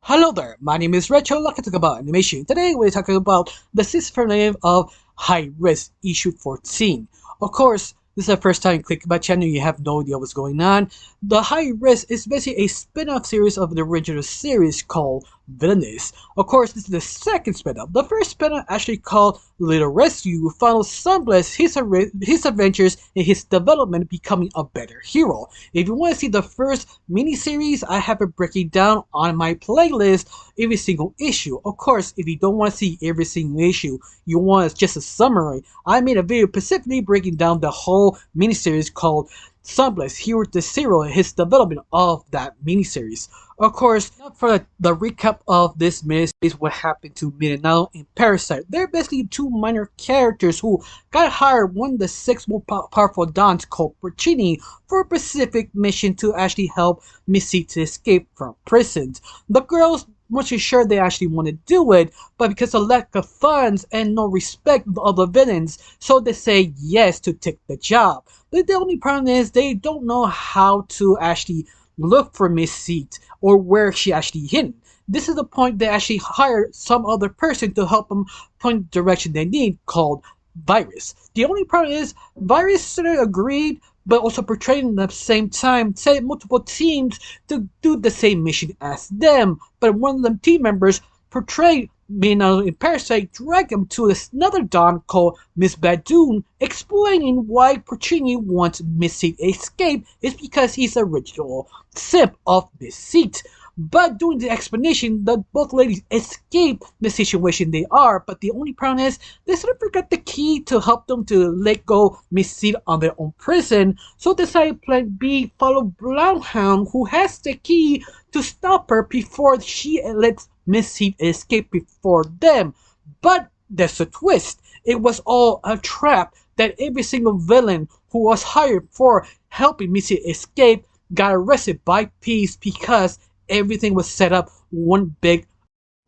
Hello there, my name is Rachel. Let's talk about animation. Today we're talking about the season finale of High Risk issue 14. Of course, this is the first time you click my channel, you have no idea what's going on. The High Risk is basically a spin-off series of the original series called Villainous. Of course, this is the second spin-off. The first spin-off actually called Little Rescue follows Sunbless, his adventures, and his development becoming a better hero. If you want to see the first miniseries, I have it breaking down on my playlist every single issue. Of course, if you don't want to see every single issue, you want just a summary, I made a video specifically breaking down the whole miniseries called Sunbless, Hero to Zero, and his development of that miniseries. Of course, not for the recap of this miniseries, what happened to Villainous and Parasite. They're basically two minor characters who got hired one of the six more powerful dons called Porcini for a specific mission to actually help Missy to escape from prisons. The girls weren't sure they actually want to do it, but because of lack of funds and no respect of the villains, so they say yes to take the job. But the only problem is they don't know how to actually look for Miss Seat or where she actually hidden. This is the point they actually hire some other person to help them point the direction they need, called Virus. The only problem is Virus sort of agreed, but also portrayed at the same time, sent multiple teams to do the same mission as them. But one of them team members portrayed Villainous in Parasite, dragged him to another Don called Miss Badoon, explaining why Porcini wants Miss Seat escape is because he's the original simp of Miss Seat. But during the explanation, both ladies escape the situation they are, but the only problem is they sort of forgot the key to help them to let go Miss Seat on their own prison, so decided plan B, follow Bloodhound, who has the key to stop her before she lets Miss Seat escape before them. But there's a twist. It was all a trap that every single villain who was hired for helping Miss Seat escape got arrested by Peace because everything was set up one big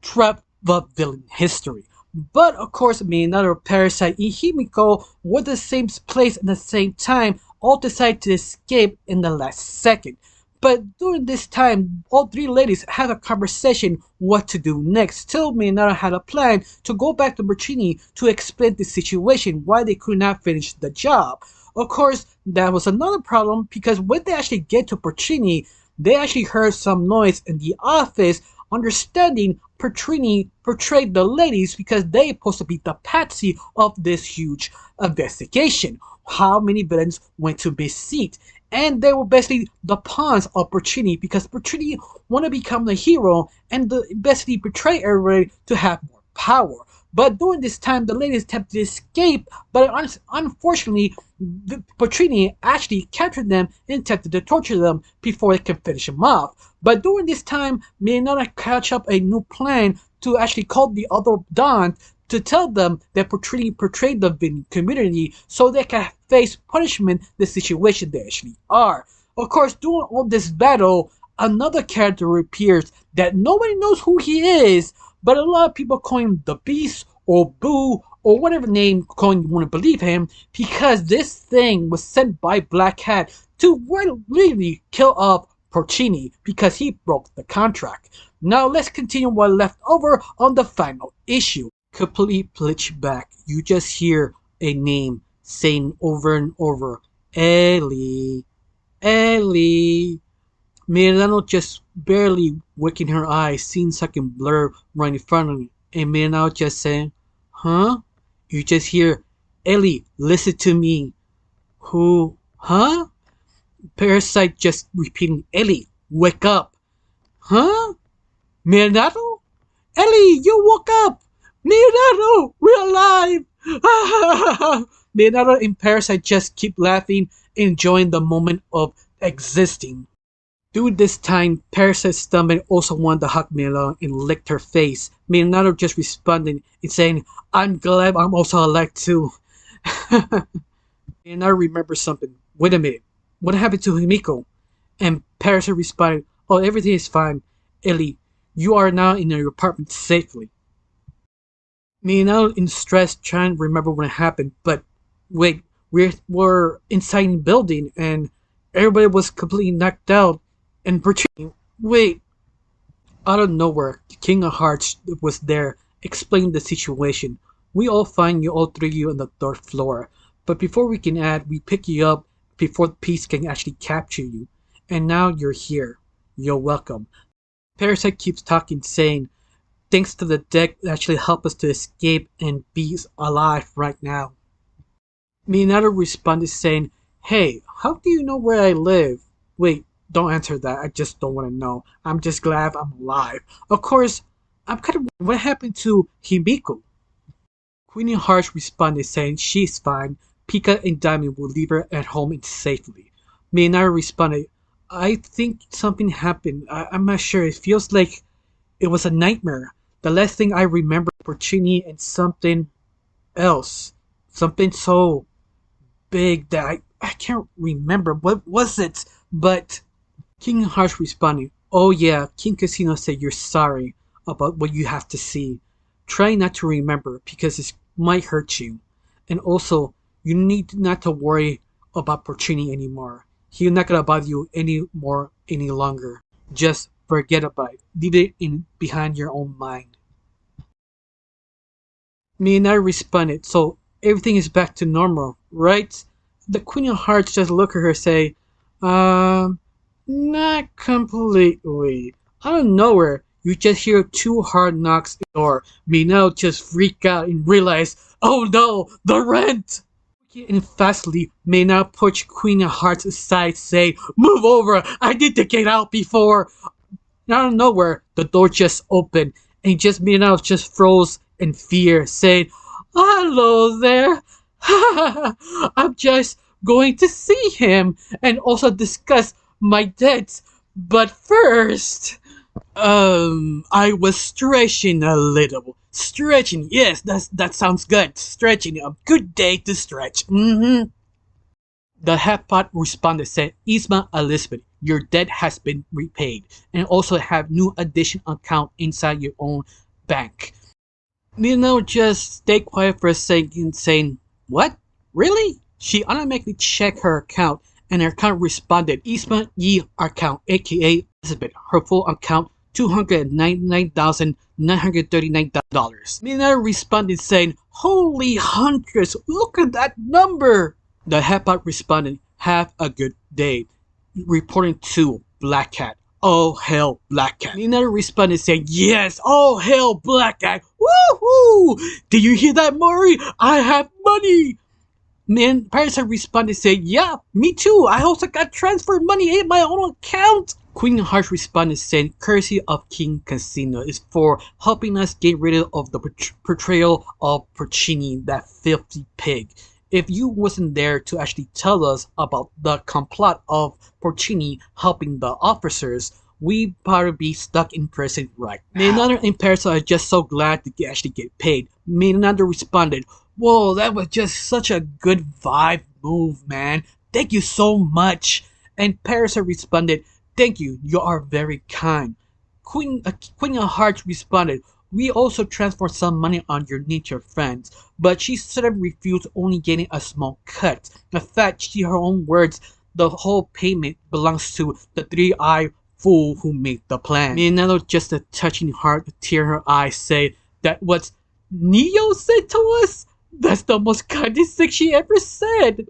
trap of villain history. But of course, another Parasite and Himiko were the same place at the same time, all decided to escape in the last second. But during this time, all three ladies had a conversation what to do next. Till Minara had a plan to go back to Porcini to explain the situation, why they could not finish the job. Of course, that was another problem because when they actually get to Porcini, they actually heard some noise in the office, understanding Porcini portrayed the ladies because they supposed to be the patsy of this huge investigation. How many villains went to Miss Seat? And they were basically the pawns of Porcini because Porcini want to become the hero and basically betray everybody to have more power. But during this time, the ladies attempted to escape, but unfortunately, Porcini actually captured them and attempted to torture them before they can finish them off. But during this time, Minara catch up a new plan to actually call the other Don to tell them that Porcini portrayed the community so they can face punishment the situation they actually are. Of course, during all this battle, another character appears that nobody knows who he is, but a lot of people call him the Beast or Boo or whatever name you want to believe him, because this thing was sent by Black Cat to really kill off Porcini because he broke the contract. Now let's continue what left over on the final issue. Completely glitch back. You just hear a name saying over and over, Ellie, Ellie. Milano just barely winking her eyes, seeing something blur right in front of me, and Milano just saying, huh? You just hear, Ellie, listen to me. Who? Huh? Parasite just repeating, Ellie, wake up. Huh? Milano? Ellie, you woke up! Milano, we're alive! Milano and Parasite just keep laughing, enjoying the moment of existing. During this time, Parasite's stomach also wanted to hug Milano and licked her face. Milano just responded and saying, I'm glad I'm also alive too. And I remember something. Wait a minute. What happened to Himiko? And Parasite responded, oh, everything is fine. Ellie, you are now in your apartment safely. Milano in stress trying to remember what happened, but wait, we're inside the building and everybody was completely knocked out. And Porcini, wait, Out of nowhere, the King of Hearts was there, explaining the situation. We all find you, all three of you on the third floor. But before we can add, we pick you up before the peace can actually capture you. And now you're here. You're welcome. Parasite keeps talking, saying, thanks to the deck that actually helped us to escape and be alive right now. Minato responded saying, hey, how do you know where I live? Wait, don't answer that. I just don't want to know. I'm just glad I'm alive. Of course, I'm kind of what happened to Himiko? Queenie Hearts responded saying she's fine. Pika and Diamond will leave her at home safely. Minato responded, I think something happened. I'm not sure. It feels like it was a nightmare. The last thing I remember was Porcini and something else. Something so big that I can't remember what was it, but King Harsh responded, oh yeah, King Casino said you're sorry about what you have to see. Try not to remember because it might hurt you. And also, you need not to worry about Porcini anymore. He's not gonna bother you anymore any longer. Just forget about it. Leave it in behind your own mind. Me and I responded, so everything is back to normal, right? The Queen of Hearts just look at her and say, not completely. Out of nowhere, you just hear two hard knocks at the door. Minel just freak out and realize, oh no, the rent! And fastly, Minel pushed Queen of Hearts aside, saying, move over, I need to get out before. Out of nowhere, the door just opened, and just Minel just froze in fear, saying, hello there. I'm just going to see him and also discuss my debts. But first, I was stretching a little. Stretching, yes, that sounds good. Stretching, a good day to stretch. The headpot responded said, Isma Elizabeth, your debt has been repaid, and also have new addition account inside your own bank. Mino just stayed quiet for a second, saying, what? Really? She automatically checked her account, and her account responded, Isma Yi account, aka Elizabeth, her full account, $299,939. Mina responded saying, holy hundreds, look at that number! The headbot responded, have a good day. Reporting to Black Cat. Oh hell, Black Cat. Mina responded saying, yes, oh hell, Black Cat. Woohoo! Did you hear that, Mori? I have money! Man, Parasite responded saying, yeah, me too. I also got transferred money in my own account. Queen Heart responded saying, courtesy of King Casino is for helping us get rid of the portrayal of Porcini, that filthy pig. If you wasn't there to actually tell us about the complot of Porcini helping the officers, we'd probably be stuck in prison right now. Minato and Parasite are just so glad to actually get paid. Minato responded, whoa, that was just such a good vibe move, man. Thank you so much. And Parasite responded, thank you, you are very kind. Queen of Hearts responded, we also transferred some money on your nature friends, but she sort of refused, only getting a small cut. In fact, she her own words, the whole payment belongs to the three-eyed fool who made the plan. Minato, just a touching heart, tear her eyes, say that what Neo said to us? That's the most kindest thing she ever said.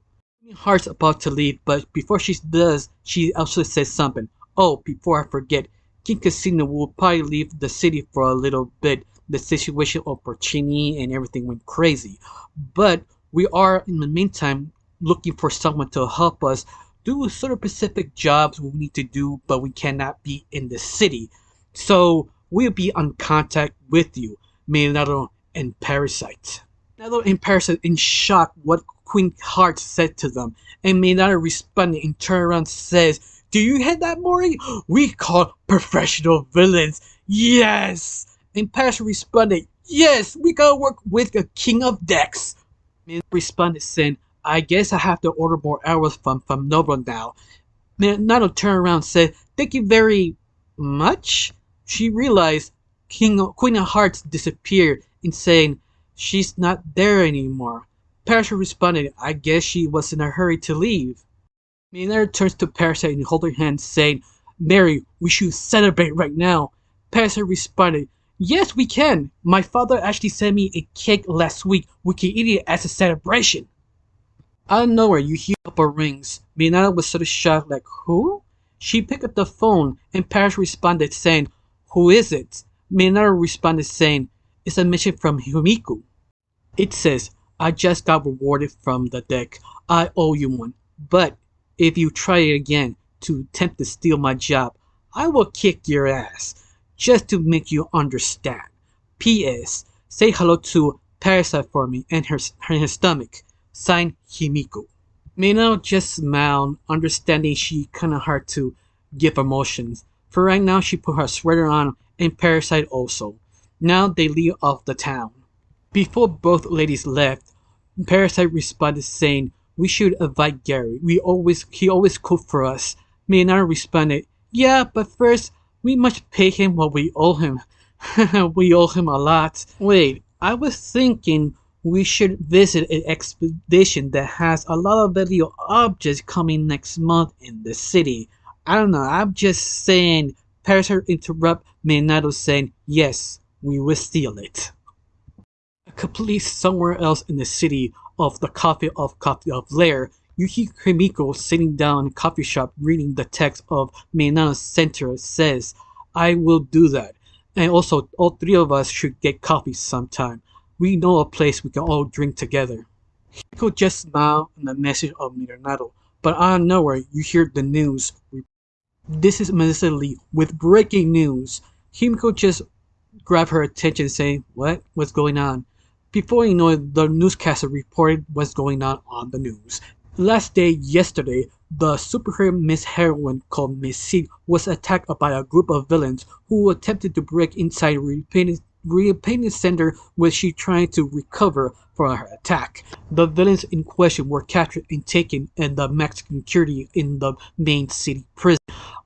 Heart's about to leave, but before she does, she also says something. Oh, before I forget, King Casino will probably leave the city for a little bit. The situation of Porcini and everything went crazy. But we are, in the meantime, looking for someone to help us do sort of specific jobs we need to do, but we cannot be in the city. So we'll be on contact with you, Minato and Parasite. Minato and Parasite in shock what Queen Heart said to them, and Minato responded and turned around and says, do you hear that, Mori? We call professional villains. Yes! And Parasite responded, yes, we gotta work with the King of Decks. Minato responded saying, I guess I have to order more arrows from Nova now. Minato turned around and said, thank you very much. She realized Queen of Hearts disappeared and saying, she's not there anymore. Parasite responded, I guess she was in a hurry to leave. Minato turns to Parasite and holds her hand saying, Mary, we should celebrate right now. Parasite responded, "Yes, we can. My father actually sent me a cake last week. We can eat it as a celebration." Out of nowhere, you hear a couple rings. Minata was sort of shocked, like, who? She picked up the phone, and Parasite responded saying, "Who is it?" Minata responded saying, "It's a mission from Himiko." It says, "I just got rewarded from the deck. I owe you one. But if you try it again to attempt to steal my job, I will kick your ass. Just to make you understand. P.S. Say hello to Parasite for me and her stomach. Signed, Himiko." Mino just smiled, understanding she kinda hard to give emotions. For right now, she put her sweater on, and Parasite also. Now they leave off the town. Before both ladies left, Parasite responded saying, "We should invite Gary. He always cooked for us." Minara responded, "Yeah, but first we must pay him what we owe him." "We owe him a lot." "Wait, I was thinking we should visit an expedition that has a lot of valuable objects coming next month in the city." "I don't know, I'm just saying." Parasite interrupt Minato saying, "Yes, we will steal it." Completely somewhere else in the city of the Coffee of Lair, you hear Kimiko sitting down in a coffee shop reading the text of Minato's center says, "I will do that. And also, all three of us should get coffee sometime. We know a place we can all drink together." Kimiko just smiled on the message of Minato, but out of nowhere you hear the news. This is Melissa Lee with breaking news. Kimiko just grabbed her attention saying, "What? What's going on?" Before you know it, the newscaster reported what's going on the news. Last day, yesterday, the superhero Miss Heroine called Miss Seed was attacked by a group of villains who attempted to break inside a repainting center where she tried to recover from her attack. The villains in question were captured and taken in the Mexican security in the main city prison.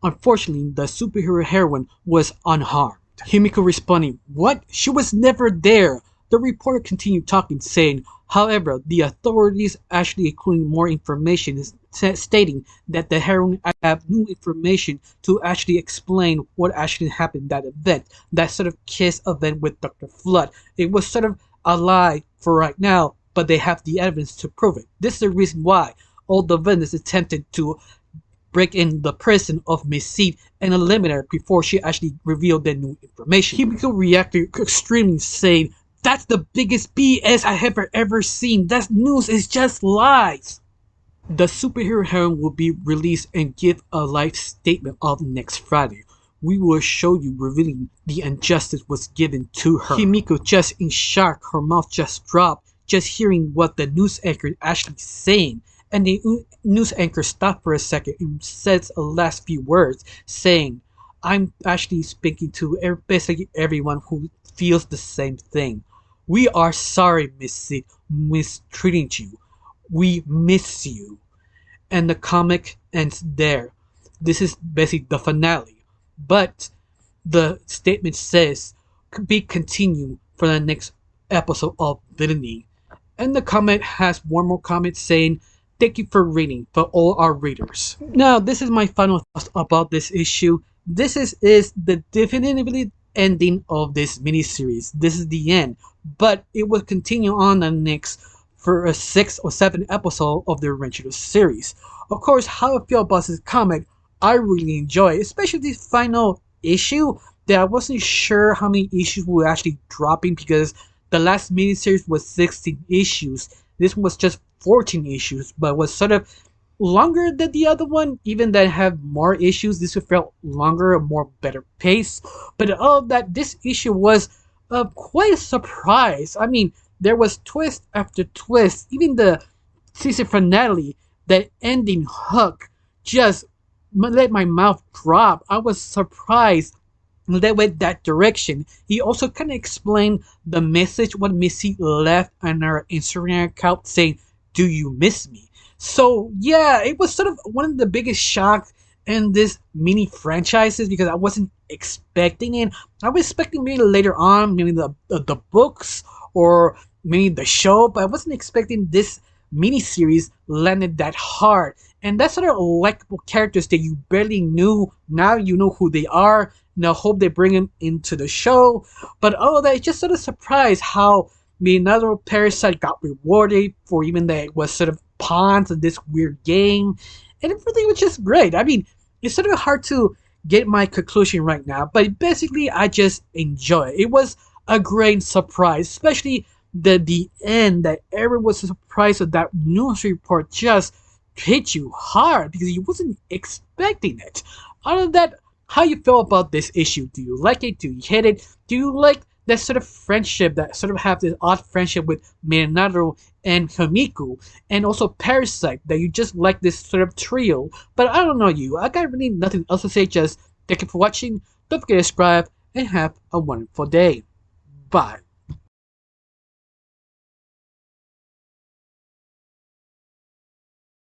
Unfortunately, the superhero heroine was unharmed. Himiko responding, "What? She was never there." The reporter continued talking, saying, "However, the authorities actually including more information stating that the heroine have new information to actually explain what actually happened at that event, that sort of kiss event with Dr. Flood. It was sort of a lie for right now, but they have the evidence to prove it. This is the reason why all the villains attempted to break in the prison of Miss Seed and eliminate her before she actually revealed the new information." Himiko reacted extremely, saying, "That's the biggest BS I have ever seen. That news is just lies." The superhero heroine will be released and give a life statement of next Friday. We will show you revealing the injustice was given to her. Himiko just in shock, her mouth just dropped, just hearing what the news anchor is actually saying. And the news anchor stopped for a second and says a last few words, saying, "I'm actually speaking to basically everyone who feels the same thing. We are sorry, Miss Seed, mistreating you. We miss you." And the comic ends there. This is basically the finale. But the statement says, "Be continued for the next episode of Villainy." And the comment has one more comment saying, "Thank you for reading, for all our readers." Now, this is my final thoughts about this issue. This is the definitively ending of this miniseries. This is the end. But it will continue on the next for a 6 or 7 episode of the original series. Of course, how I feel about this comic, I really enjoy it, especially this final issue that I wasn't sure how many issues were actually dropping because the last miniseries was 16 issues. This one was just 14 issues, but was sort of longer than the other one, even though it had more issues. This one felt longer, more better pace. But all of that, this issue was quite a surprise. I mean, there was twist after twist. Even the season finale, that ending hook, just let my mouth drop. I was surprised they went that direction. He also kind of explained the message what Missy left on her Instagram account saying, "Do you miss me?" So yeah, it was sort of one of the biggest shocks in this mini franchises because I wasn't expecting it. I was expecting maybe later on, maybe the books or maybe the show, but I wasn't expecting this mini series landed that hard. And that's sort of likable characters that you barely knew. Now you know who they are, hope they bring him into the show. But all of that, it's just sort of surprised how another Parasite got rewarded for even that it was sort of pawns in this weird game. And it really was just great. I mean, it's sort of hard to get my conclusion right now, but basically I just enjoy it. It was a great surprise, especially the end that everyone was surprised that that news report just hit you hard because you wasn't expecting it. Other than that, how you feel about this issue? Do you like it? Do you hate it? Do you like that sort of friendship that sort of have this odd friendship with Minato and Hamiku, and also Parasite that you just like this sort of trio? But I don't know you. I got really nothing else to say. Just thank you for watching. Don't forget to subscribe and have a wonderful day. Bye.